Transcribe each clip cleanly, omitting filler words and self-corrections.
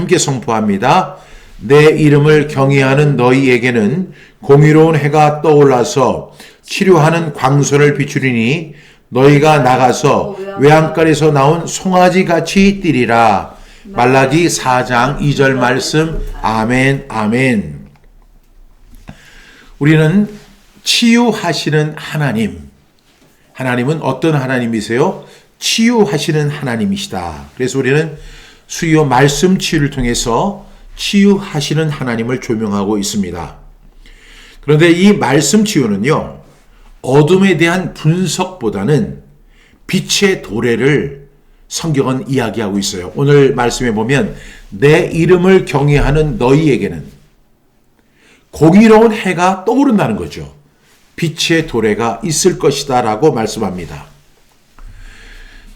함께 선포합니다. 내 이름을 경외하는 너희에게는 공의로운 해가 떠올라서 치료하는 광선을 비추리니 너희가 나가서 외양간에서 나온 송아지같이 뛰리라. 말라기 4장 2절 말씀. 아멘, 아멘. 우리는 치유하시는 하나님은 어떤 하나님이세요? 치유하시는 하나님이시다. 그래서 우리는 수요 말씀 치유를 통해서 치유하시는 하나님을 조명하고 있습니다. 그런데 이 말씀 치유는요, 어둠에 대한 분석보다는 빛의 도래를 성경은 이야기하고 있어요. 오늘 말씀에 보면 내 이름을 경외하는 너희에게는 공의로운 해가 떠오른다는 거죠. 빛의 도래가 있을 것이다 라고 말씀합니다.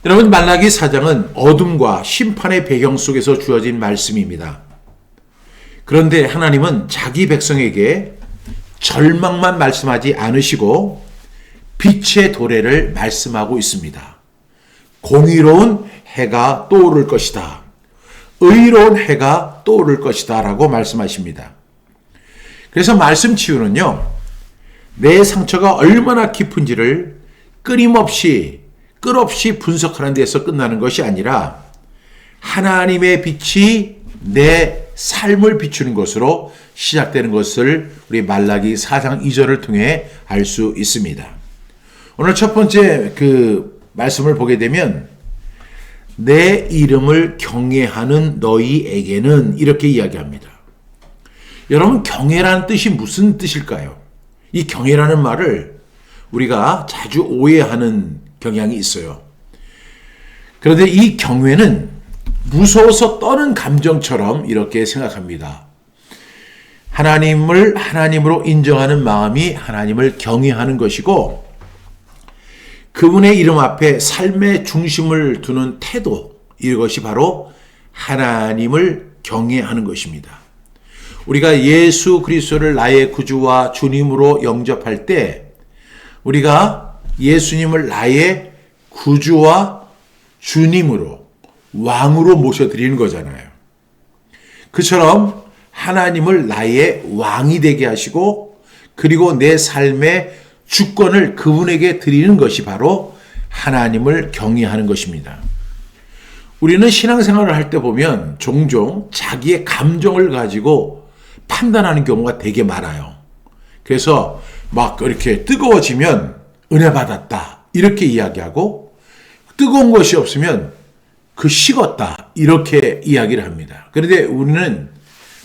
여러분, 말라기 4장은 어둠과 심판의 배경 속에서 주어진 말씀입니다. 그런데 하나님은 자기 백성에게 절망만 말씀하지 않으시고 빛의 도래를 말씀하고 있습니다. 공의로운 해가 떠오를 것이다. 의로운 해가 떠오를 것이다 라고 말씀하십니다. 그래서 말씀 치유는요, 내 상처가 얼마나 깊은지를 끝없이 분석하는 데서 끝나는 것이 아니라 하나님의 빛이 내 삶을 비추는 것으로 시작되는 것을 우리 말라기 4장 2절을 통해 알 수 있습니다. 오늘 첫 번째 말씀을 보게 되면 내 이름을 경외하는 너희에게는 이렇게 이야기합니다. 여러분, 경외라는 뜻이 무슨 뜻일까요? 이 경외라는 말을 우리가 자주 오해하는 경향이 있어요. 그런데 이 경외는 무서워서 떠는 감정처럼 이렇게 생각합니다. 하나님을 하나님으로 인정하는 마음이 하나님을 경외하는 것이고, 그분의 이름 앞에 삶의 중심을 두는 태도, 이것이 바로 하나님을 경외하는 것입니다. 우리가 예수 그리스도를 나의 구주와 주님으로 영접할 때 우리가 예수님을 나의 구주와 주님으로, 왕으로 모셔드리는 거잖아요. 그처럼 하나님을 나의 왕이 되게 하시고, 그리고 내 삶의 주권을 그분에게 드리는 것이 바로 하나님을 경외하는 것입니다. 우리는 신앙생활을 할 때 보면 종종 자기의 감정을 가지고 판단하는 경우가 되게 많아요. 그래서 막 이렇게 뜨거워지면 은혜 받았다 이렇게 이야기하고, 뜨거운 것이 없으면 식었다 이렇게 이야기를 합니다. 그런데 우리는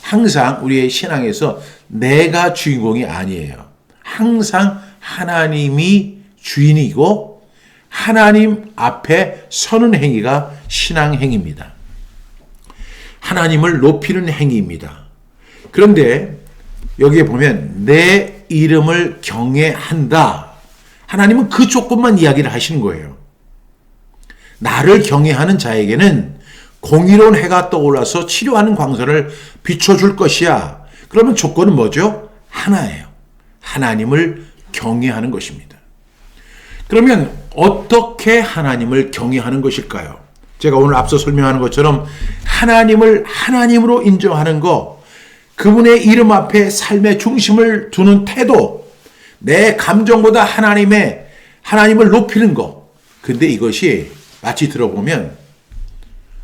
항상 우리의 신앙에서 내가 주인공이 아니에요. 항상 하나님이 주인이고 하나님 앞에 서는 행위가 신앙 행위입니다. 하나님을 높이는 행위입니다. 그런데 여기에 보면 내 이름을 경외한다. 하나님은 그 조건만 이야기를 하시는 거예요. 나를 경외하는 자에게는 공의로운 해가 떠올라서 치료하는 광선을 비춰줄 것이야. 그러면 조건은 뭐죠? 하나예요. 하나님을 경외하는 것입니다. 그러면 어떻게 하나님을 경외하는 것일까요? 제가 오늘 앞서 설명하는 것처럼 하나님을 하나님으로 인정하는 것, 그분의 이름 앞에 삶의 중심을 두는 태도, 내 감정보다 하나님을 높이는 것. 근데 이것이 마치 들어보면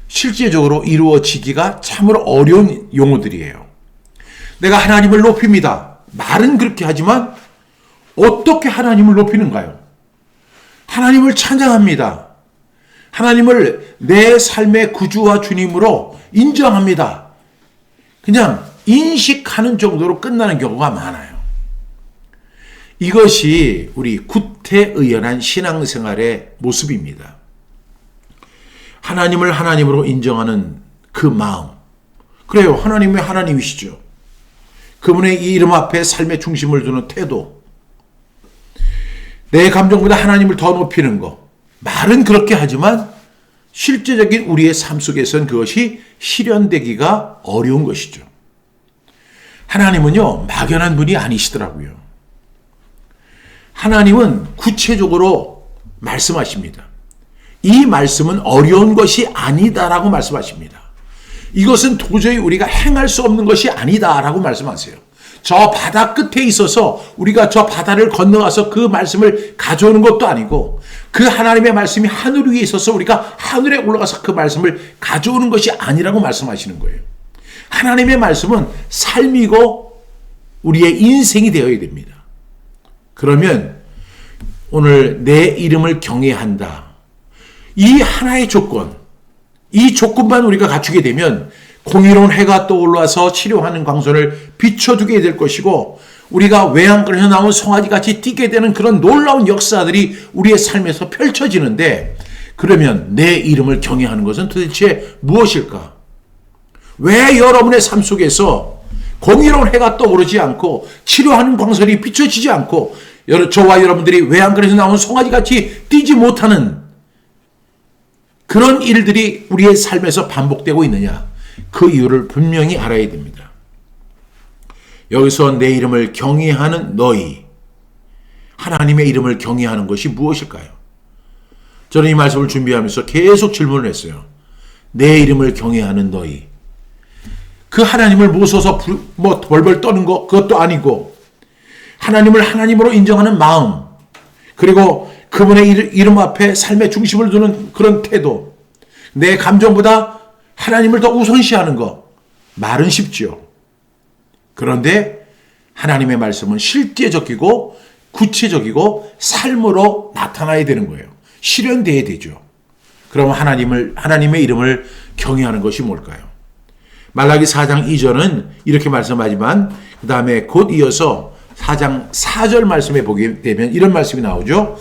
실제적으로 이루어지기가 참으로 어려운 용어들이에요. 내가 하나님을 높입니다. 말은 그렇게 하지만 어떻게 하나님을 높이는가요? 하나님을 찬양합니다. 하나님을 내 삶의 구주와 주님으로 인정합니다. 그냥 인식하는 정도로 끝나는 경우가 많아요. 이것이 우리 구태의연한 신앙생활의 모습입니다. 하나님을 하나님으로 인정하는 그 마음. 그래요. 하나님이 하나님이시죠. 그분의 이 이름 앞에 삶의 중심을 두는 태도. 내 감정보다 하나님을 더 높이는 것. 말은 그렇게 하지만 실제적인 우리의 삶 속에서는 그것이 실현되기가 어려운 것이죠. 하나님은요, 막연한 분이 아니시더라고요. 하나님은 구체적으로 말씀하십니다. 이 말씀은 어려운 것이 아니다라고 말씀하십니다. 이것은 도저히 우리가 행할 수 없는 것이 아니다라고 말씀하세요. 저 바다 끝에 있어서 우리가 저 바다를 건너가서 그 말씀을 가져오는 것도 아니고 그 하나님의 말씀이 하늘 위에 있어서 우리가 하늘에 올라가서 그 말씀을 가져오는 것이 아니라고 말씀하시는 거예요. 하나님의 말씀은 삶이고 우리의 인생이 되어야 됩니다. 그러면 오늘 내 이름을 경외한다. 이 하나의 조건, 이 조건만 우리가 갖추게 되면 공의로운 해가 떠올라서 치료하는 광선을 비춰주게 될 것이고 우리가 외양간에서 나온 송아지같이 뛰게 되는 그런 놀라운 역사들이 우리의 삶에서 펼쳐지는데 그러면 내 이름을 경외하는 것은 도대체 무엇일까? 왜 여러분의 삶 속에서 공의로운 해가 떠오르지 않고 치료하는 광선이 비춰지지 않고 저와 여러분들이 외양간에서 나온 송아지같이 뛰지 못하는 그런 일들이 우리의 삶에서 반복되고 있느냐? 그 이유를 분명히 알아야 됩니다. 여기서 내 이름을 경외하는 너희, 하나님의 이름을 경외하는 것이 무엇일까요? 저는 이 말씀을 준비하면서 계속 질문을 했어요. 내 이름을 경외하는 너희. 그 하나님을 모셔서 벌벌 떠는 것 그것도 아니고 하나님을 하나님으로 인정하는 마음 그리고 그분의 이름 앞에 삶의 중심을 두는 그런 태도 내 감정보다 하나님을 더 우선시하는 것 말은 쉽죠. 그런데 하나님의 말씀은 실제적이고 구체적이고 삶으로 나타나야 되는 거예요. 실현돼야 되죠. 그럼 하나님의 이름을 경외하는 것이 뭘까요? 말라기 4장 2절은 이렇게 말씀하지만 그 다음에 곧 이어서 4장 4절 말씀에 보게 되면 이런 말씀이 나오죠.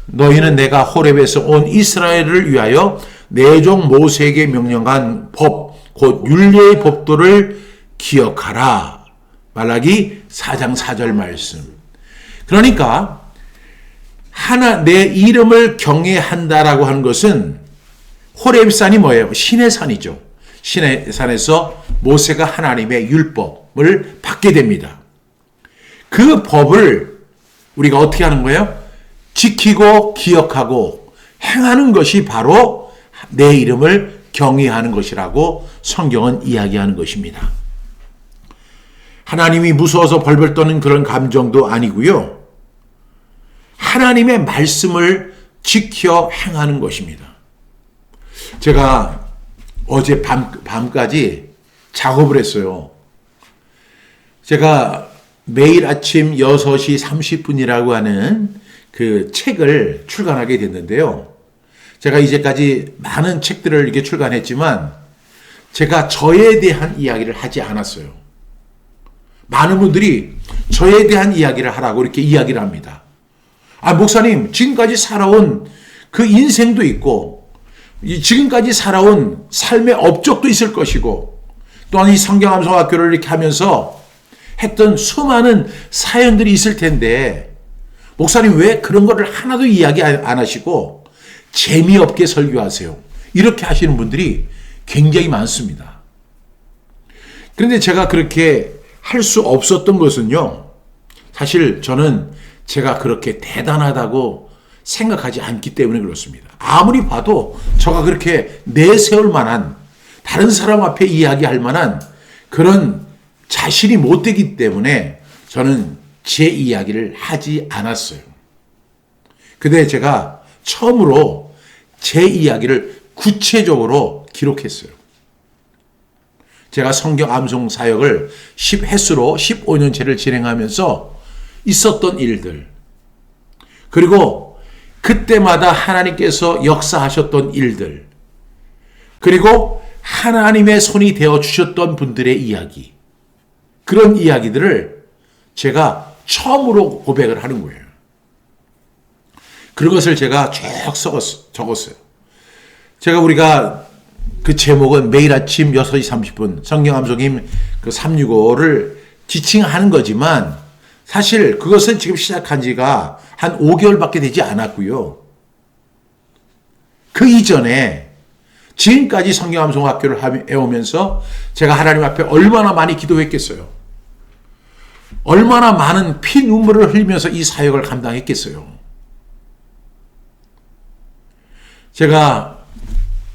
너희는 내가 호렙에서 온 이스라엘을 위하여 내 종 모세에게 명령한 법, 곧 율례의 법도를 기억하라. 말라기 4장 4절 말씀. 그러니까 내 이름을 경외한다라고 하는 것은 호렙산이 뭐예요? 신의 산이죠. 신의 산에서 모세가 하나님의 율법을 받게 됩니다. 그 법을 우리가 어떻게 하는 거예요? 지키고 기억하고 행하는 것이 바로 내 이름을 경외하는 것이라고 성경은 이야기하는 것입니다. 하나님이 무서워서 벌벌 떠는 그런 감정도 아니고요. 하나님의 말씀을 지켜 행하는 것입니다. 제가 어제 밤까지 작업을 했어요. 제가 매일 아침 6시 30분이라고 하는 그 책을 출간하게 됐는데요. 제가 이제까지 많은 책들을 이렇게 출간했지만 제가 저에 대한 이야기를 하지 않았어요. 많은 분들이 저에 대한 이야기를 하라고 이렇게 이야기를 합니다. 목사님, 지금까지 살아온 그 인생도 있고 지금까지 살아온 삶의 업적도 있을 것이고 또한 이 성경암송학교를 이렇게 하면서 했던 수많은 사연들이 있을 텐데 목사님 왜 그런 거를 하나도 이야기 안 하시고 재미없게 설교하세요. 이렇게 하시는 분들이 굉장히 많습니다. 그런데 제가 그렇게 할 수 없었던 것은요. 사실 저는 제가 그렇게 대단하다고 생각하지 않기 때문에 그렇습니다. 아무리 봐도 저가 그렇게 내세울 만한 다른 사람 앞에 이야기할 만한 그런 자신이 못 되기 때문에 저는 제 이야기를 하지 않았어요. 근데 제가 처음으로 제 이야기를 구체적으로 기록했어요. 제가 성경 암송 사역을 10횟수로 15년째를 진행하면서 있었던 일들, 그리고 그때마다 하나님께서 역사하셨던 일들, 그리고 하나님의 손이 되어 주셨던 분들의 이야기, 그런 이야기들을 제가 처음으로 고백을 하는 거예요. 그것을 제가 쭉 적었어요. 우리가 그 제목은 매일 아침 6시 30분 성경 암송임 그 365를 지칭하는 거지만 사실 그것은 지금 시작한 지가 한 5개월밖에 되지 않았고요. 그 이전에 지금까지 성경 암송 학교를 해오면서 제가 하나님 앞에 얼마나 많이 기도했겠어요. 얼마나 많은 피 눈물을 흘리면서 이 사역을 감당했겠어요. 제가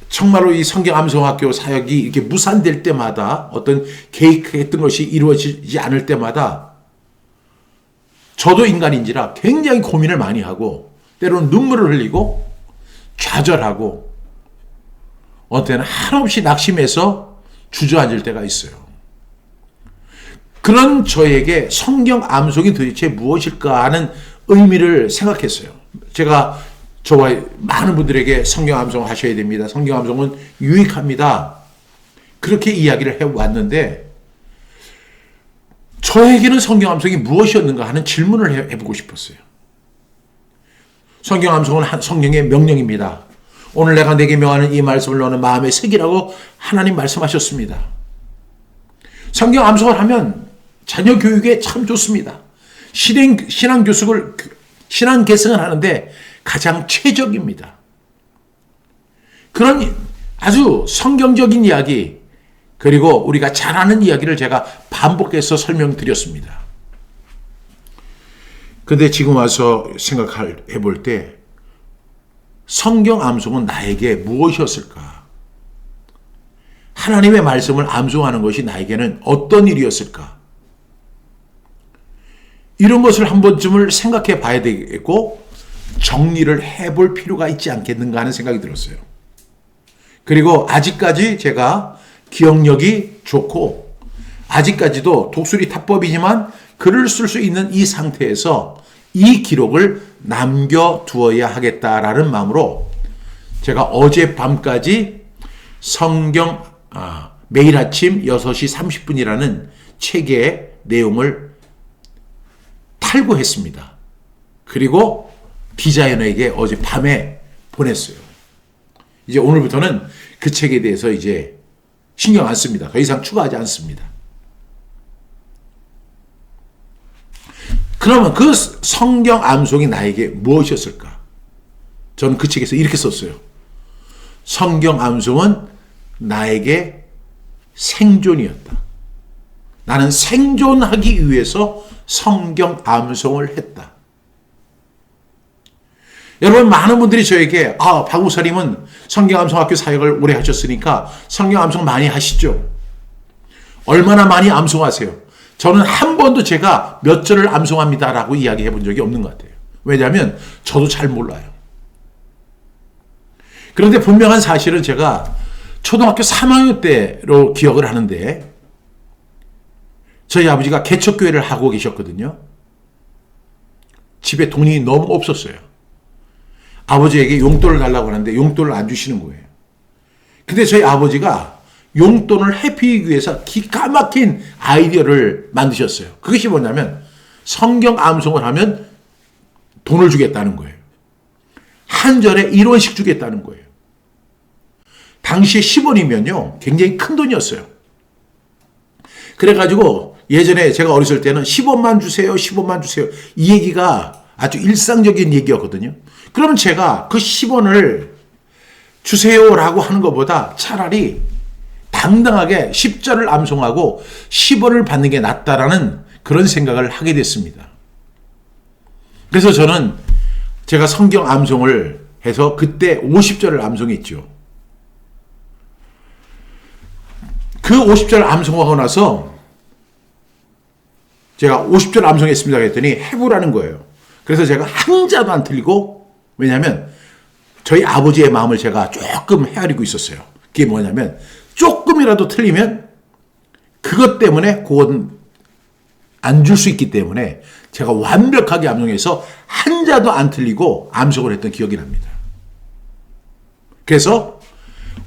정말로 이 성경 암송학교 사역이 이렇게 무산될 때마다 어떤 계획했던 것이 이루어지지 않을 때마다 저도 인간인지라 굉장히 고민을 많이 하고 때로는 눈물을 흘리고 좌절하고 어떤 때는 한없이 낙심해서 주저앉을 때가 있어요. 그런 저에게 성경 암송이 도대체 무엇일까 하는 의미를 생각했어요. 제가 저와 많은 분들에게 성경 암송 하셔야 됩니다. 성경 암송은 유익합니다. 그렇게 이야기를 해왔는데 저에게는 성경 암송이 무엇이었는가 하는 질문을 해보고 싶었어요. 성경 암송은 성령의 명령입니다. 오늘 내가 내게 명하는 이 말씀을 너는 마음에 새기라고 하나님 말씀하셨습니다. 성경 암송을 하면 자녀 교육에 참 좋습니다. 신앙 교습을, 신앙 계승을 하는데 가장 최적입니다. 그런 아주 성경적인 이야기, 그리고 우리가 잘 아는 이야기를 제가 반복해서 설명드렸습니다. 근데 지금 와서 생각해 볼 때 성경 암송은 나에게 무엇이었을까? 하나님의 말씀을 암송하는 것이 나에게는 어떤 일이었을까? 이런 것을 한 번쯤을 생각해 봐야 되겠고 정리를 해볼 필요가 있지 않겠는가 하는 생각이 들었어요. 그리고 아직까지 제가 기억력이 좋고 아직까지도 독수리 타법이지만 글을 쓸 수 있는 이 상태에서 이 기록을 남겨두어야 하겠다라는 마음으로 제가 어젯밤까지 성경 매일 아침 6시 30분이라는 책의 내용을 탈고했습니다. 그리고 디자이너에게 어젯밤에 보냈어요. 이제 오늘부터는 그 책에 대해서 이제 신경 안 씁니다. 더 이상 추가하지 않습니다. 그러면 그 성경 암송이 나에게 무엇이었을까? 저는 그 책에서 이렇게 썼어요. 성경 암송은 나에게 생존이었다. 나는 생존하기 위해서 성경 암송을 했다. 여러분, 많은 분들이 저에게 박 목사님은 성경 암송학교 사역을 오래 하셨으니까 성경 암송 많이 하시죠? 얼마나 많이 암송하세요? 저는 한 번도 제가 몇 절을 암송합니다라고 이야기해 본 적이 없는 것 같아요. 왜냐하면 저도 잘 몰라요. 그런데 분명한 사실은 제가 초등학교 3학년 때로 기억을 하는데 저희 아버지가 개척교회를 하고 계셨거든요. 집에 돈이 너무 없었어요. 아버지에게 용돈을 달라고 하는데 용돈을 안 주시는 거예요. 근데 저희 아버지가 용돈을 회피하기 위해서 기가 막힌 아이디어를 만드셨어요. 그것이 뭐냐면 성경 암송을 하면 돈을 주겠다는 거예요. 한 절에 1원씩 주겠다는 거예요. 당시에 10원이면요 굉장히 큰 돈이었어요. 그래가지고 예전에 제가 어렸을 때는 10원만 주세요, 10원만 주세요. 이 얘기가 아주 일상적인 얘기였거든요. 그러면 제가 그 10원을 주세요라고 하는 것보다 차라리 당당하게 10절을 암송하고 10원을 받는 게 낫다라는 그런 생각을 하게 됐습니다. 그래서 저는 제가 성경 암송을 해서 그때 50절을 암송했죠. 그 50절 암송하고 나서 제가 50절 암송했습니다 했더니 해보라는 거예요. 그래서 제가 한 자도 안 틀리고, 왜냐하면 저희 아버지의 마음을 제가 조금 헤아리고 있었어요. 그게 뭐냐면 조금이라도 틀리면 그것 때문에 그건 안 줄 수 있기 때문에 제가 완벽하게 암송해서 한 자도 안 틀리고 암송을 했던 기억이 납니다. 그래서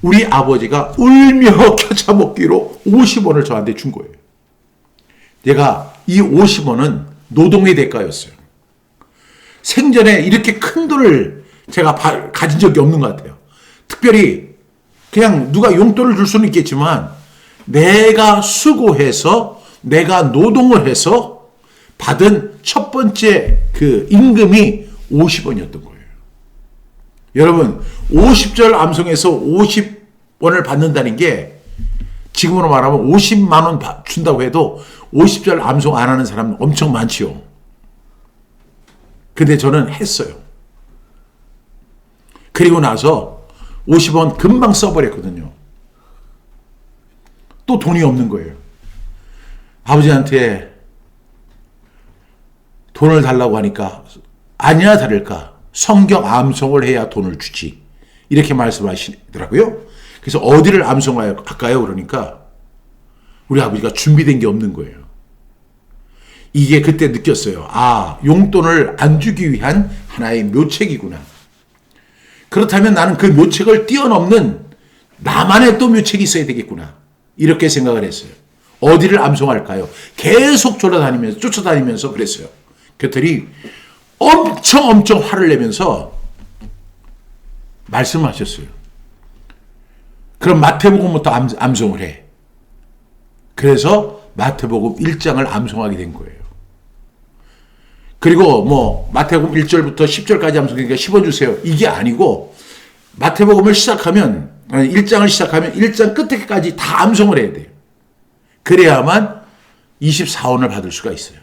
우리 아버지가 울며 겨자 먹기로 50원을 저한테 준 거예요. 내가 이 50원은 노동의 대가였어요. 생전에 이렇게 큰 돈을 제가 가진 적이 없는 것 같아요. 특별히 그냥 누가 용돈을 줄 수는 있겠지만 내가 수고해서 내가 노동을 해서 받은 첫 번째 그 임금이 50원이었던 거예요. 여러분 50절 암송에서 50원을 받는다는 게 지금으로 말하면 50만 원 준다고 해도 50절 암송 안 하는 사람 엄청 많지요. 근데 저는 했어요. 그리고 나서 50원 금방 써버렸거든요. 또 돈이 없는 거예요. 아버지한테 돈을 달라고 하니까 아니나 다를까 성경 암송을 해야 돈을 주지. 이렇게 말씀하시더라고요. 그래서 어디를 암송할까요? 그러니까 우리 아버지가 준비된 게 없는 거예요. 이게 그때 느꼈어요. 아, 용돈을 안 주기 위한 하나의 묘책이구나. 그렇다면 나는 그 묘책을 뛰어넘는 나만의 또 묘책이 있어야 되겠구나. 이렇게 생각을 했어요. 어디를 암송할까요? 계속 쫓아다니면서 그랬어요. 그랬더니 엄청 화를 내면서 말씀하셨어요. 그럼 마태복음부터 암송을 해. 그래서 마태복음 1장을 암송하게 된 거예요. 그리고 뭐 마태복음 1절부터 10절까지 암송하니까 10원 주세요. 이게 아니고 마태복음을 시작하면 1장을 시작하면 1장 끝에까지 다 암송을 해야 돼요. 그래야만 24원을 받을 수가 있어요.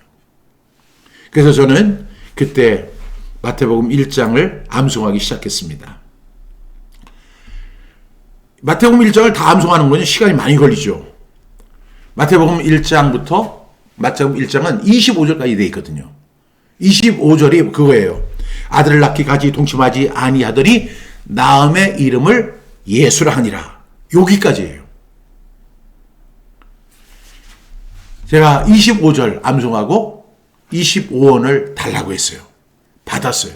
그래서 저는 그때 마태복음 1장을 암송하기 시작했습니다. 마태복음 1장을 다 암송하는 거는 시간이 많이 걸리죠. 마태복음 1장부터 마태복음 1장은 25절까지 되어 있거든요. 25절이 그거예요. 아들을 낳기 가지 동침하지 아니하더니 나음의 이름을 예수라 하니라. 여기까지예요. 제가 25절 암송하고 25원을 달라고 했어요. 받았어요.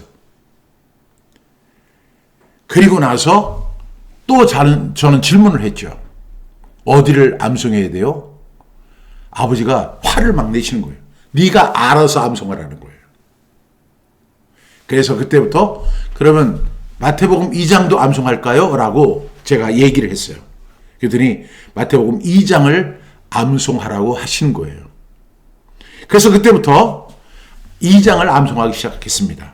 그리고 나서 또 저는 질문을 했죠. 어디를 암송해야 돼요? 아버지가 화를 막 내시는 거예요. 네가 알아서 암송하라는 거예요. 그래서 그때부터 그러면 마태복음 2장도 암송할까요? 라고 제가 얘기를 했어요. 그랬더니 마태복음 2장을 암송하라고 하신 거예요. 그래서 그때부터 2장을 암송하기 시작했습니다.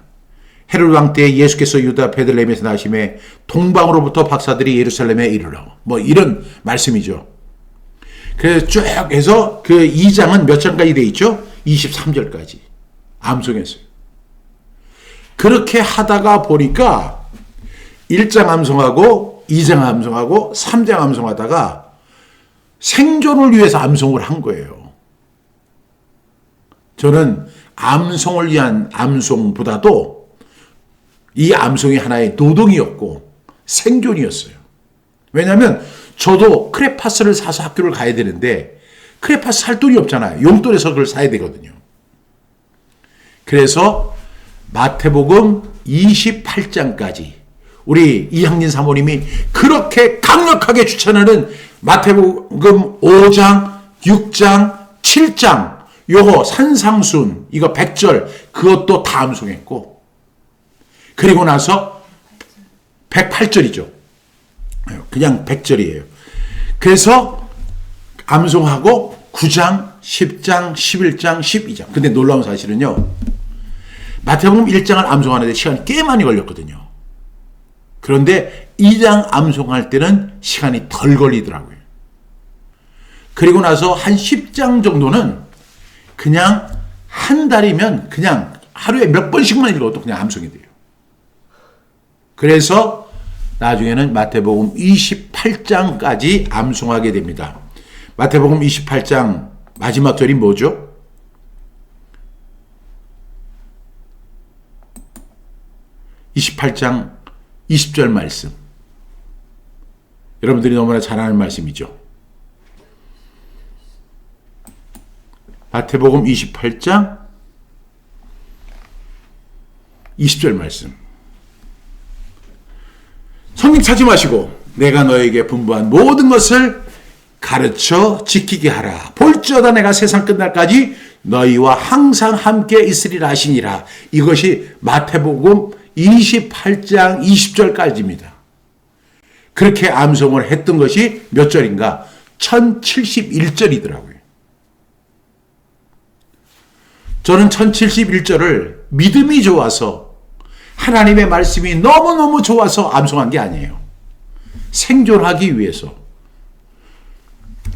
헤롯 왕 때 예수께서 유다 베들레헴에서 나심에 동방으로부터 박사들이 예루살렘에 이르러 뭐 이런 말씀이죠. 그래서 쭉 해서 그 2장은 몇 장까지 돼 있죠? 23절까지 암송했어요. 그렇게 하다가 보니까 1장 암송하고 2장 암송하고 3장 암송하다가 생존을 위해서 암송을 한 거예요. 저는 암송을 위한 암송보다도 이 암송이 하나의 노동이었고 생존이었어요. 왜냐하면 저도 크레파스를 사서 학교를 가야 되는데 크레파스 살 돈이 없잖아요. 용돈에서 그걸 사야 되거든요. 그래서 마태복음 28장까지 우리 이향린 사모님이 그렇게 강력하게 추천하는 마태복음 5장, 6장, 7장 요거 산상순 이거 100절 그것도 다 암송했고 그리고 나서 108절이죠. 그냥 100절이에요. 그래서 암송하고 9장, 10장, 11장, 12장. 근데 놀라운 사실은요. 마태복음 1장을 암송하는데 시간이 꽤 많이 걸렸거든요. 그런데 2장 암송할 때는 시간이 덜 걸리더라고요. 그리고 나서 한 10장 정도는 그냥 한 달이면 그냥 하루에 몇 번씩만 읽어도 그냥 암송이 돼요. 그래서 나중에는 마태복음 28장까지 암송하게 됩니다. 마태복음 28장 마지막 절이 뭐죠? (28장) 20절 말씀. 여러분들이 너무나 잘 아는 말씀이죠. 마태복음 28장 20절 말씀. 성경 찾지 마시고 내가 너에게 분부한 모든 것을 가르쳐 지키게 하라. 볼지어다 내가 세상 끝날까지 너희와 항상 함께 있으리라 하시니라. 이것이 마태복음 28장 20절까지입니다. 그렇게 암송을 했던 것이 몇 절인가? 1071절이더라고요. 저는 1071절을 믿음이 좋아서 하나님의 말씀이 너무너무 좋아서 암송한 게 아니에요. 생존하기 위해서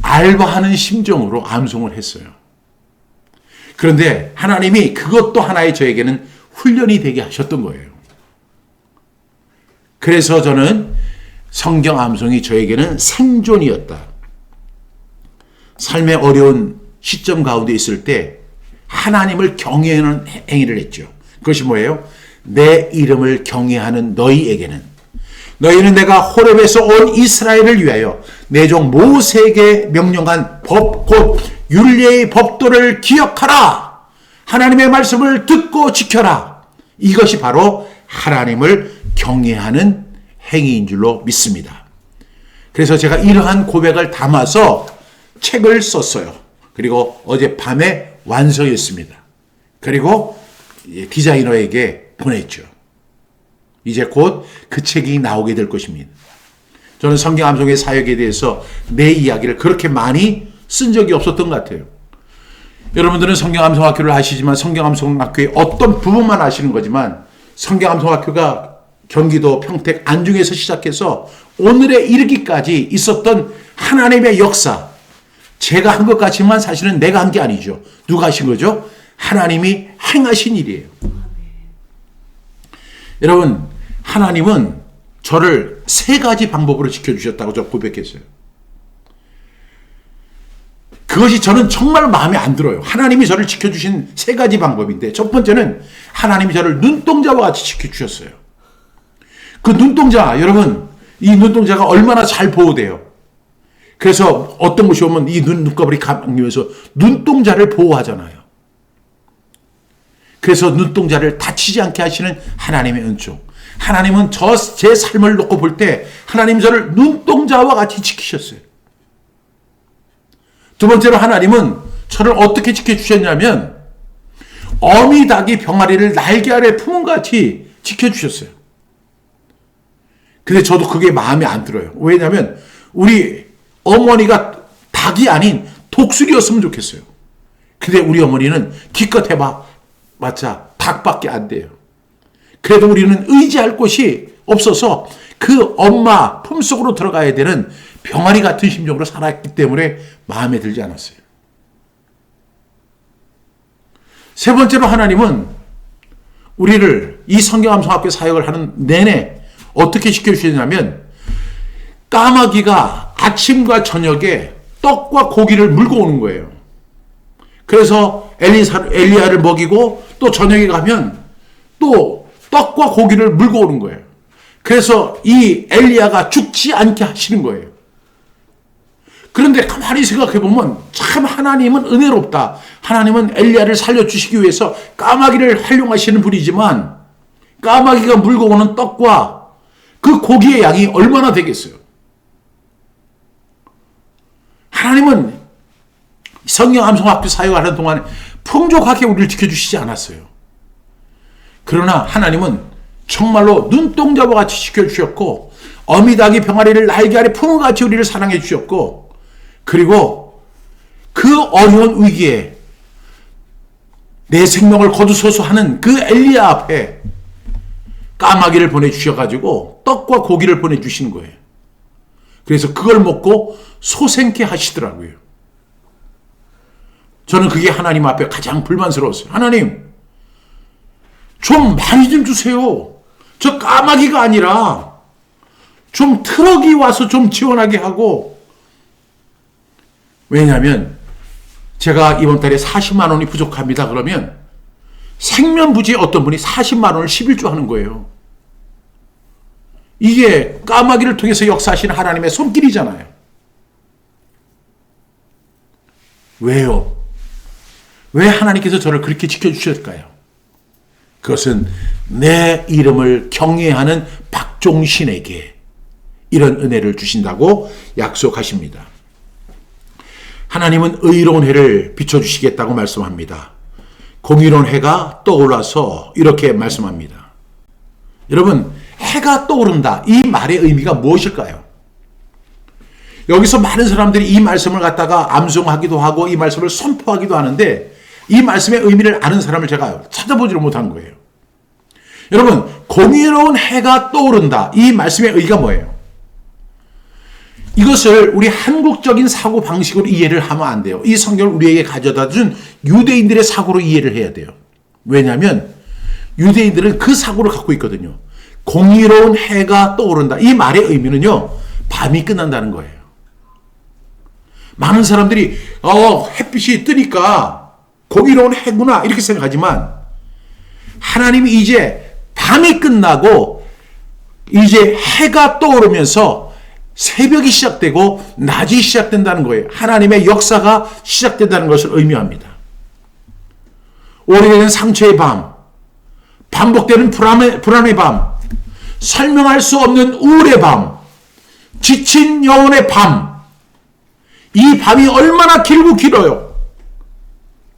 알바하는 심정으로 암송을 했어요. 그런데 하나님이 그것도 하나의 저에게는 훈련이 되게 하셨던 거예요. 그래서 저는 성경 암송이 저에게는 생존이었다. 삶의 어려운 시점 가운데 있을 때 하나님을 경외하는 행위를 했죠. 그것이 뭐예요? 내 이름을 경외하는 너희에게는, 너희는 내가 호렙에서 온 이스라엘을 위하여 내 종 모세에게 명령한 법 곧 율례의 법도를 기억하라. 하나님의 말씀을 듣고 지켜라. 이것이 바로 하나님을 경외하는 행위인 줄로 믿습니다. 그래서 제가 이러한 고백을 담아서 책을 썼어요. 그리고 어젯밤에 완성했습니다. 그리고 디자이너에게 보냈죠. 이제 곧 그 책이 나오게 될 것입니다. 저는 성경 암송의 사역에 대해서 내 이야기를 그렇게 많이 쓴 적이 없었던 것 같아요. 여러분들은 성경 암송학교를 아시지만 성경 암송학교의 어떤 부분만 아시는 거지만 성경 암송학교가 경기도 평택 안중에서 시작해서 오늘에 이르기까지 있었던 하나님의 역사, 제가 한 것 같지만 사실은 내가 한 게 아니죠. 누가 하신 거죠? 하나님이 행하신 일이에요. 여러분, 하나님은 저를 3가지 방법으로 지켜주셨다고 저 고백했어요. 그것이 저는 정말 마음에 안 들어요. 하나님이 저를 지켜주신 3가지 방법인데, 첫 번째는 하나님이 저를 눈동자와 같이 지켜주셨어요. 그 눈동자, 여러분, 이 눈동자가 얼마나 잘 보호돼요. 그래서 어떤 것이 오면 이 눈꺼풀이 감기면서 눈동자를 보호하잖아요. 그래서 눈동자를 다치지 않게 하시는 하나님의 은총. 하나님은 제 삶을 놓고 볼 때 하나님 저를 눈동자와 같이 지키셨어요. 두 번째로 하나님은 저를 어떻게 지켜주셨냐면 어미닭이 병아리를 날개 아래 품은 같이 지켜주셨어요. 근데 저도 그게 마음에 안 들어요. 왜냐하면 우리 어머니가 닭이 아닌 독수리였으면 좋겠어요. 근데 우리 어머니는 기껏 해봤자 닭밖에 안 돼요. 그래도 우리는 의지할 곳이 없어서 그 엄마 품속으로 들어가야 되는 병아리 같은 심정으로 살았기 때문에 마음에 들지 않았어요. 세 번째로 하나님은 우리를 이 성경암송학교 사역을 하는 내내 어떻게 지켜주시냐면 까마귀가 아침과 저녁에 떡과 고기를 물고 오는 거예요. 그래서 엘리야를 먹이고 또 저녁에 가면 또 떡과 고기를 물고 오는 거예요. 그래서 이 엘리야가 죽지 않게 하시는 거예요. 그런데 가만히 생각해 보면 참 하나님은 은혜롭다. 하나님은 엘리야를 살려주시기 위해서 까마귀를 활용하시는 분이지만 까마귀가 물고 오는 떡과 그 고기의 양이 얼마나 되겠어요? 하나님은 성경 암송학교 사역하는 동안 풍족하게 우리를 지켜주시지 않았어요. 그러나 하나님은 정말로 눈동자와 같이 지켜주셨고 어미닭이 병아리를 날개 아래 품은 같이 우리를 사랑해 주셨고 그리고 그 어려운 위기에 내 생명을 거두소서 하는 그 엘리야 앞에 까마귀를 보내주셔가지고 떡과 고기를 보내주시는 거예요. 그래서 그걸 먹고 소생케 하시더라고요. 저는 그게 하나님 앞에 가장 불만스러웠어요. 하나님, 좀 많이 좀 주세요. 저 까마귀가 아니라 좀 트럭이 와서 좀 지원하게 하고. 왜냐하면 제가 이번 달에 40만 원이 부족합니다. 그러면 생면부지에 어떤 분이 40만 원을 11조 하는 거예요. 이게 까마귀를 통해서 역사하시는 하나님의 손길이잖아요. 왜요? 왜 하나님께서 저를 그렇게 지켜주셨을까요? 그것은 내 이름을 경외하는 박종신에게 이런 은혜를 주신다고 약속하십니다. 하나님은 의로운 해를 비춰주시겠다고 말씀합니다. 공의로운 해가 떠올라서 이렇게 말씀합니다. 여러분, 해가 떠오른다. 이 말의 의미가 무엇일까요? 여기서 많은 사람들이 이 말씀을 갖다가 암송하기도 하고 이 말씀을 선포하기도 하는데 이 말씀의 의미를 아는 사람을 제가 찾아보지를 못한 거예요. 여러분, 공의로운 해가 떠오른다. 이 말씀의 의미가 뭐예요? 이것을 우리 한국적인 사고 방식으로 이해를 하면 안 돼요. 이 성경을 우리에게 가져다 준 유대인들의 사고로 이해를 해야 돼요. 왜냐하면 유대인들은 그 사고를 갖고 있거든요. 공의로운 해가 떠오른다. 이 말의 의미는요, 밤이 끝난다는 거예요. 많은 사람들이 햇빛이 뜨니까 공의로운 해구나 이렇게 생각하지만 하나님이 이제 밤이 끝나고 이제 해가 떠오르면서 새벽이 시작되고 낮이 시작된다는 거예요. 하나님의 역사가 시작된다는 것을 의미합니다. 오래된 상처의 밤, 반복되는 불안의 밤, 설명할 수 없는 우울의 밤, 지친 영혼의 밤, 이 밤이 얼마나 길고 길어요.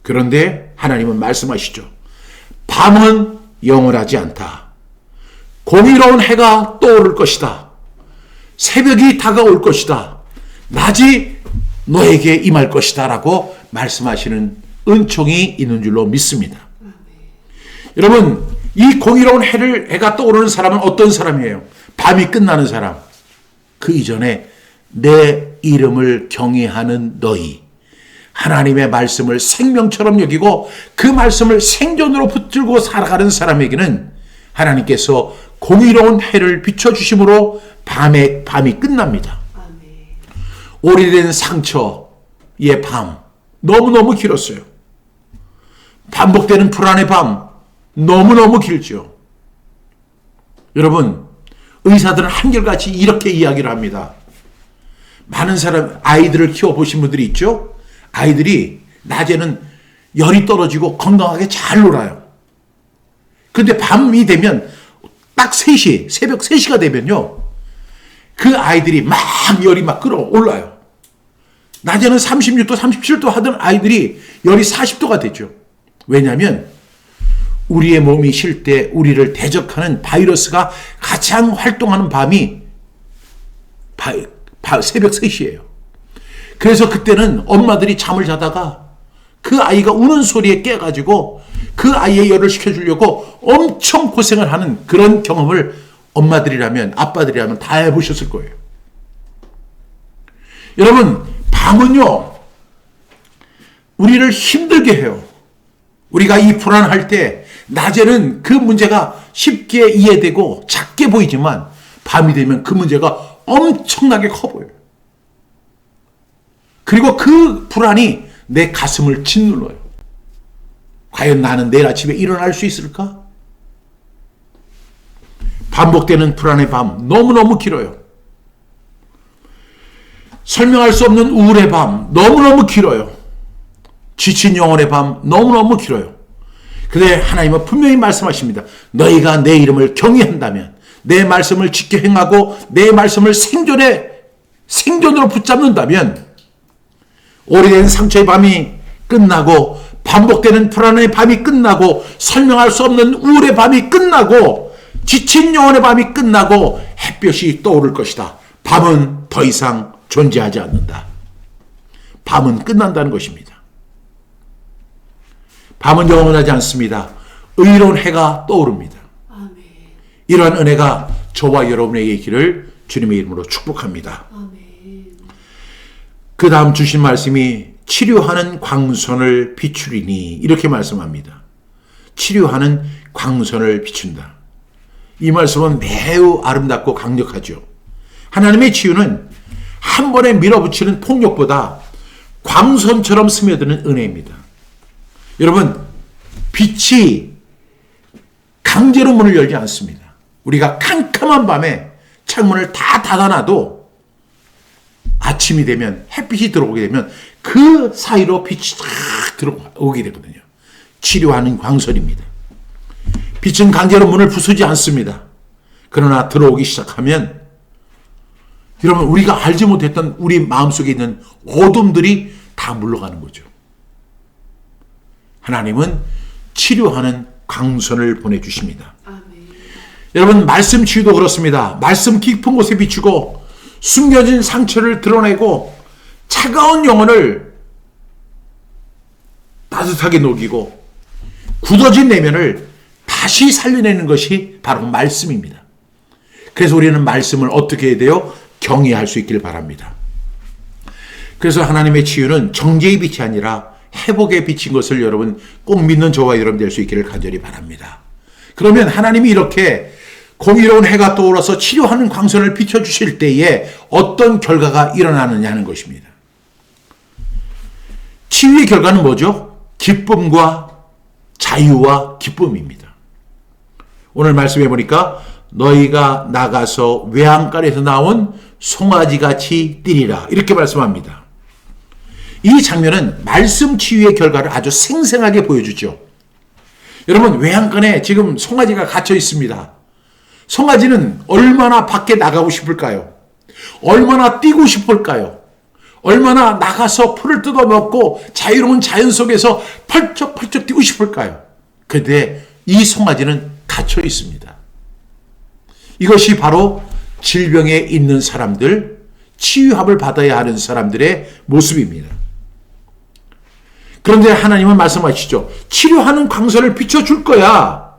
그런데 하나님은 말씀하시죠. 밤은 영원하지 않다. 공의로운 해가 떠오를 것이다. 새벽이 다가올 것이다. 낮이 너에게 임할 것이다 라고 말씀하시는 은총이 있는 줄로 믿습니다. 여러분, 이 공의로운 해가 떠오르는 사람은 어떤 사람이에요? 밤이 끝나는 사람. 그 이전에 내 이름을 경외하는 너희, 하나님의 말씀을 생명처럼 여기고 그 말씀을 생존으로 붙들고 살아가는 사람에게는 하나님께서 공의로운 해를 비춰주심으로 밤이 끝납니다. 오래된 상처의 밤, 너무너무 길었어요. 반복되는 불안의 밤, 너무너무 길죠. 여러분, 의사들은 한결같이 이렇게 이야기를 합니다. 많은 아이들을 키워보신 분들이 있죠? 아이들이 낮에는 열이 떨어지고 건강하게 잘 놀아요. 근데 밤이 되면 딱 3시, 새벽 3시가 되면요. 그 아이들이 열이 끌어올라요. 낮에는 36도, 37도 하던 아이들이 열이 40도가 되죠. 왜냐하면 우리의 몸이 쉴 때 우리를 대적하는 바이러스가 가장 활동하는 밤이 새벽 3시예요. 그래서 그때는 엄마들이 잠을 자다가 그 아이가 우는 소리에 깨가지고 그 아이의 열을 식혀주려고 엄청 고생을 하는 그런 경험을 엄마들이라면, 아빠들이라면 다 해보셨을 거예요. 여러분, 밤은요, 우리를 힘들게 해요. 우리가 이 불안할 때 낮에는 그 문제가 쉽게 이해되고 작게 보이지만 밤이 되면 그 문제가 엄청나게 커 보여요. 그리고 그 불안이 내 가슴을 짓눌러요. 과연 나는 내일 아침에 일어날 수 있을까? 반복되는 불안의 밤, 너무너무 길어요. 설명할 수 없는 우울의 밤, 너무너무 길어요. 지친 영혼의 밤, 너무너무 길어요. 근데 하나님은 분명히 말씀하십니다. 너희가 내 이름을 경외한다면, 내 말씀을 지켜 행하고 내 말씀을 생존으로 붙잡는다면 오래된 상처의 밤이 끝나고 반복되는 불안의 밤이 끝나고 설명할 수 없는 우울의 밤이 끝나고 지친 영혼의 밤이 끝나고 햇볕이 떠오를 것이다. 밤은 더 이상 존재하지 않는다. 밤은 끝난다는 것입니다. 밤은 영원하지 않습니다. 의로운 해가 떠오릅니다. 아멘. 이러한 은혜가 저와 여러분에게 있기를 주님의 이름으로 축복합니다. 아멘. 그 다음 주신 말씀이 치료하는 광선을 비추리니 이렇게 말씀합니다. 치료하는 광선을 비춘다. 이 말씀은 매우 아름답고 강력하죠. 하나님의 치유는 한 번에 밀어붙이는 폭력보다 광선처럼 스며드는 은혜입니다. 여러분, 빛이 강제로 문을 열지 않습니다. 우리가 캄캄한 밤에 창문을 다 닫아놔도 아침이 되면, 햇빛이 들어오게 되면 그 사이로 빛이 쫙 들어오게 되거든요. 치료하는 광선입니다. 빛은 강제로 문을 부수지 않습니다. 그러나 들어오기 시작하면 여러분, 우리가 알지 못했던 우리 마음속에 있는 어둠들이 다 물러가는 거죠. 하나님은 치료하는 광선을 보내주십니다. 아멘. 여러분, 말씀 치유도 그렇습니다. 말씀 깊은 곳에 비추고 숨겨진 상처를 드러내고 차가운 영혼을 따뜻하게 녹이고 굳어진 내면을 다시 살려내는 것이 바로 말씀입니다. 그래서 우리는 말씀을 어떻게 해야 돼요? 경외할 수 있기를 바랍니다. 그래서 하나님의 치유는 정죄의 빛이 아니라 회복의 빛인 것을 여러분 꼭 믿는 저와 여러분 될 수 있기를 간절히 바랍니다. 그러면 하나님이 이렇게 공의로운 해가 떠올라서 치료하는 광선을 비춰주실 때에 어떤 결과가 일어나느냐 하는 것입니다. 치유의 결과는 뭐죠? 기쁨과 자유와 기쁨입니다. 오늘 말씀해 보니까 너희가 나가서 외양간에서 나온 송아지같이 뛰리라 이렇게 말씀합니다. 이 장면은 말씀 치유의 결과를 아주 생생하게 보여주죠. 여러분, 외양간에 지금 송아지가 갇혀 있습니다. 송아지는 얼마나 밖에 나가고 싶을까요? 얼마나 뛰고 싶을까요? 얼마나 나가서 풀을 뜯어먹고 자유로운 자연 속에서 펄쩍펄쩍 뛰고 싶을까요? 그런데 이 송아지는 갇혀 있습니다. 이것이 바로 질병에 있는 사람들, 치유함을 받아야 하는 사람들의 모습입니다. 그런데 하나님은 말씀하시죠. 치료하는 광선을 비춰줄 거야.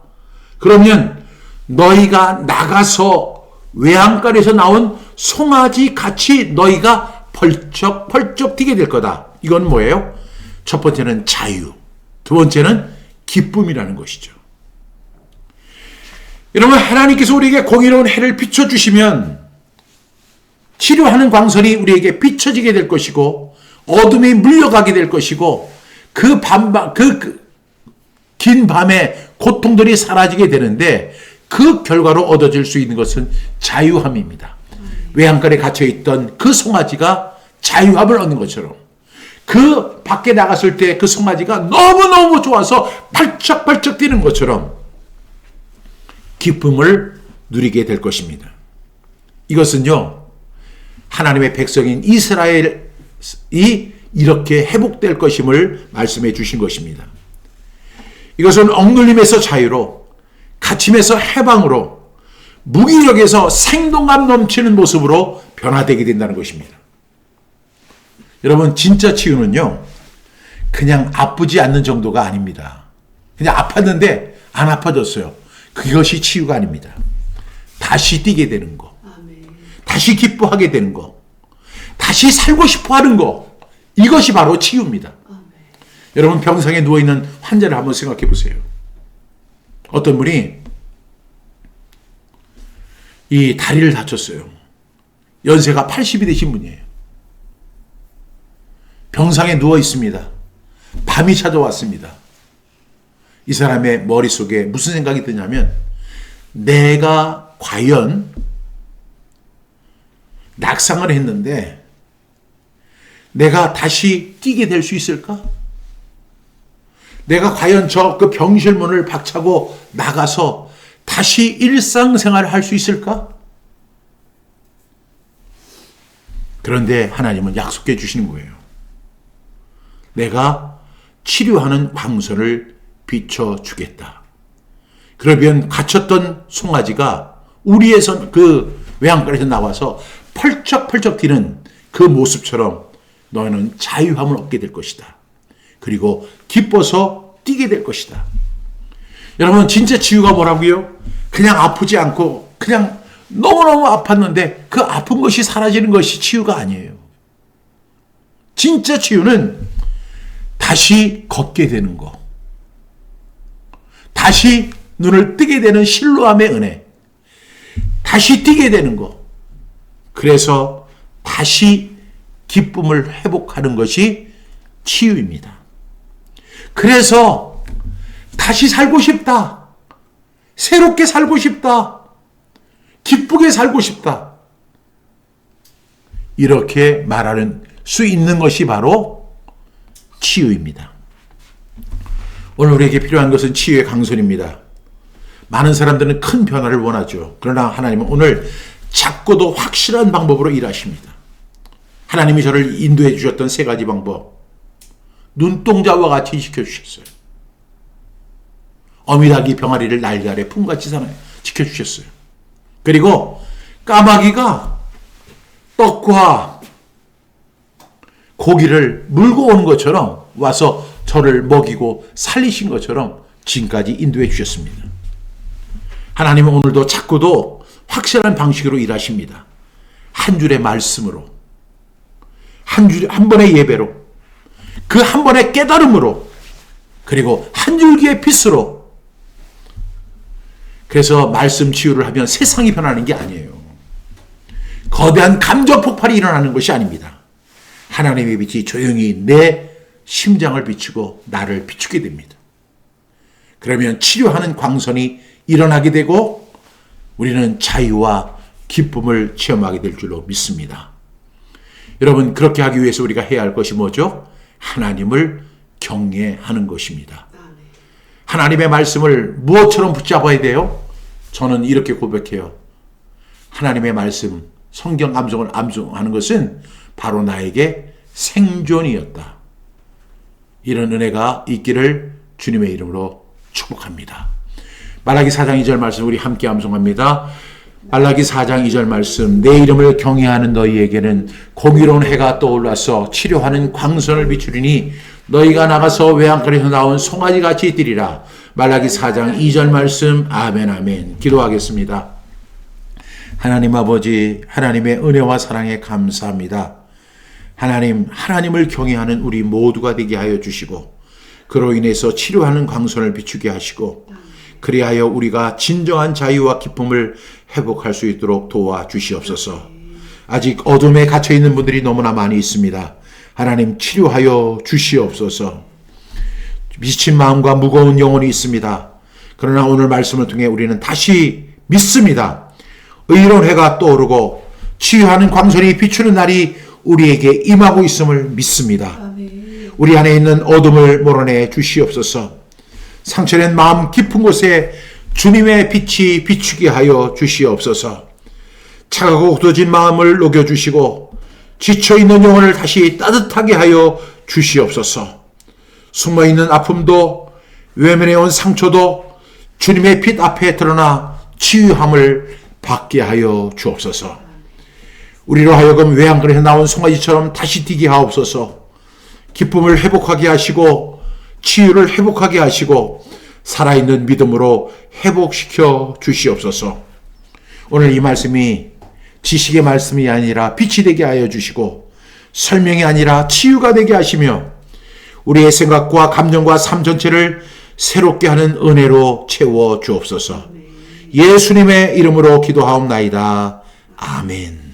그러면 너희가 나가서 외양간에서 나온 송아지 같이 너희가 펄쩍펄쩍 뛰게 될 거다. 이건 뭐예요? 첫 번째는 자유, 두 번째는 기쁨이라는 것이죠. 여러분, 하나님께서 우리에게 공의로운 해를 비춰주시면 치료하는 광선이 우리에게 비춰지게 될 것이고 어둠이 물려가게 될 것이고 그 긴 밤의 고통들이 사라지게 되는데 그 결과로 얻어질 수 있는 것은 자유함입니다. 외양간에 갇혀있던 그 송아지가 자유함을 얻는 것처럼 그 밖에 나갔을 때 그 송아지가 너무너무 좋아서 발쩍발쩍 뛰는 것처럼 기쁨을 누리게 될 것입니다. 이것은요, 하나님의 백성인 이스라엘이 이렇게 회복될 것임을 말씀해 주신 것입니다. 이것은 억눌림에서 자유로, 갇힘에서 해방으로, 무기력에서 생동감 넘치는 모습으로 변화되게 된다는 것입니다. 여러분, 진짜 치유는요, 그냥 아프지 않는 정도가 아닙니다. 그냥 아팠는데 안 아파졌어요. 그것이 치유가 아닙니다. 다시 뛰게 되는 거, 다시 기뻐하게 되는 거, 다시 살고 싶어 하는 거, 이것이 바로 치유입니다. 여러분, 병상에 누워있는 환자를 한번 생각해 보세요. 어떤 분이 이 다리를 다쳤어요. 연세가 80이 되신 분이에요. 병상에 누워 있습니다. 밤이 찾아왔습니다. 이 사람의 머릿속에 무슨 생각이 드냐면, 내가 과연 낙상을 했는데 내가 다시 뛰게 될 수 있을까? 내가 과연 그 병실 문을 박차고 나가서 다시 일상생활을 할 수 있을까? 그런데 하나님은 약속해 주시는 거예요. 내가 치료하는 광선을 비춰주겠다. 그러면 갇혔던 송아지가 우리에서 그 외양간에서 나와서 펄쩍펄쩍 뛰는 그 모습처럼 너희는 자유함을 얻게 될 것이다. 그리고 기뻐서 뛰게 될 것이다. 여러분, 진짜 치유가 뭐라고요? 그냥 아프지 않고 그냥 너무너무 아팠는데 그 아픈 것이 사라지는 것이 치유가 아니에요. 진짜 치유는 다시 걷게 되는 거, 다시 눈을 뜨게 되는 신뢰함의 은혜, 다시 뛰게 되는 거, 그래서 다시 기쁨을 회복하는 것이 치유입니다. 그래서 다시 살고 싶다, 새롭게 살고 싶다, 기쁘게 살고 싶다, 이렇게 말하는 수 있는 것이 바로 치유입니다. 오늘 우리에게 필요한 것은 치유의 강선입니다. 많은 사람들은 큰 변화를 원하죠. 그러나 하나님은 오늘 작고도 확실한 방법으로 일하십니다. 하나님이 저를 인도해 주셨던 세 가지 방법, 눈동자와 같이 지켜주셨어요. 어미닭이 병아리를 날개 아래 품같이 지켜주셨어요. 그리고 까마귀가 떡과 고기를 물고 오는 것처럼 와서 저를 먹이고 살리신 것처럼 지금까지 인도해 주셨습니다. 하나님은 오늘도 작고도 확실한 방식으로 일하십니다. 한 줄의 말씀으로, 한 번의 예배로, 그 한 번의 깨달음으로, 그리고 한 줄기의 빛으로 그래서 말씀 치유를 하면 세상이 변하는 게 아니에요. 거대한 감정 폭발이 일어나는 것이 아닙니다. 하나님의 빛이 조용히 내 심장을 비추고 나를 비추게 됩니다. 그러면 치료하는 광선이 일어나게 되고 우리는 자유와 기쁨을 체험하게 될 줄로 믿습니다. 여러분, 그렇게 하기 위해서 우리가 해야 할 것이 뭐죠? 하나님을 경외하는 것입니다. 하나님의 말씀을 무엇처럼 붙잡아야 돼요? 저는 이렇게 고백해요. 하나님의 말씀, 성경 암송을 암송하는 것은 바로 나에게 생존이었다. 이런 은혜가 있기를 주님의 이름으로 축복합니다. 말라기 4장 2절 말씀 우리 함께 암송합니다. 말라기 4장 2절 말씀, 내 이름을 경외하는 너희에게는 공의로운 해가 떠올라서 치료하는 광선을 비추리니 너희가 나가서 외양간에서 나온 송아지같이 뛰리라. 말라기 4장 2절 말씀. 아멘 아멘. 기도하겠습니다. 하나님 아버지, 하나님의 은혜와 사랑에 감사합니다. 하나님을 경외하는 우리 모두가 되게 하여 주시고 그로 인해서 치료하는 광선을 비추게 하시고 그리하여 우리가 진정한 자유와 기쁨을 회복할 수 있도록 도와주시옵소서. 아직 어둠에 갇혀있는 분들이 너무나 많이 있습니다. 하나님 치료하여 주시옵소서. 미친 마음과 무거운 영혼이 있습니다. 그러나 오늘 말씀을 통해 우리는 다시 믿습니다. 의로운 해가 떠오르고 치유하는 광선이 비추는 날이 우리에게 임하고 있음을 믿습니다. 우리 안에 있는 어둠을 몰아내 주시옵소서. 상처낸 마음 깊은 곳에 주님의 빛이 비추게 하여 주시옵소서. 차가고 굳어진 마음을 녹여주시고 지쳐있는 영혼을 다시 따뜻하게 하여 주시옵소서. 숨어있는 아픔도 외면해온 상처도 주님의 빛 앞에 드러나 치유함을 받게 하여 주옵소서. 우리로 하여금 외양간에서 나온 송아지처럼 다시 뛰게 하옵소서. 기쁨을 회복하게 하시고 치유를 회복하게 하시고 살아있는 믿음으로 회복시켜 주시옵소서. 오늘 이 말씀이 지식의 말씀이 아니라 빛이 되게 하여 주시고 설명이 아니라 치유가 되게 하시며 우리의 생각과 감정과 삶 전체를 새롭게 하는 은혜로 채워 주옵소서. 예수님의 이름으로 기도하옵나이다. 아멘.